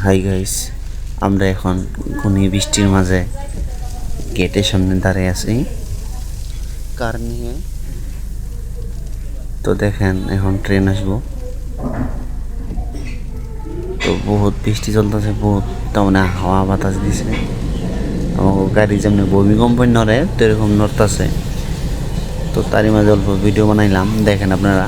Hi guys, আমরা এখন ঘন বৃষ্টির মাঝে গেটের সামনে দাঁড়িয়ে আছি কার নিয়ে। তো দেখেন এখন ট্রেন আসবো, তো বহুত বৃষ্টি চলতেছে, বহুত তেমন হাওয়া বাতাস দিছে। আমার গাড়ি যেমনি ভূমিকম্প নড়ে তো এরকম নড়তেছে। তো তারই মাঝে অল্প ভিডিও বানাইলাম, দেখেন আপনারা।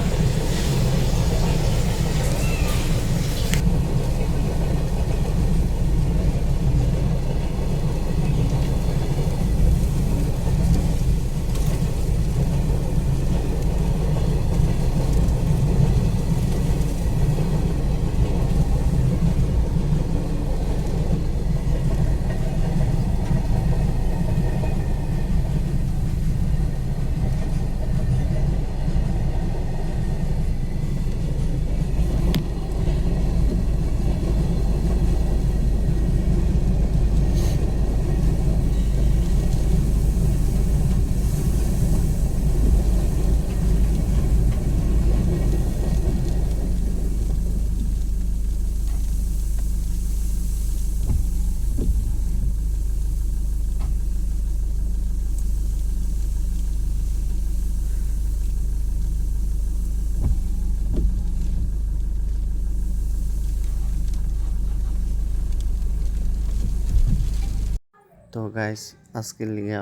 তো গাইস, আজকের লিগে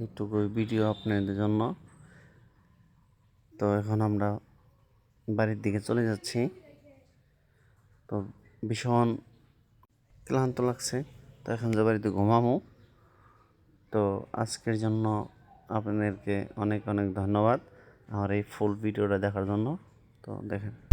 এইটুকুই ভিডিও আপনাদের জন্য। তো এখন আমরা বাড়ির দিকে চলে যাচ্ছি। তো ভীষণ ক্লান্ত লাগছে, তো এখন যে বাড়িতে ঘুমাবো। তো আজকের জন্য আপনাদেরকে অনেক অনেক ধন্যবাদ আমার এই ফুল ভিডিওটা দেখার জন্য। তো দেখেন।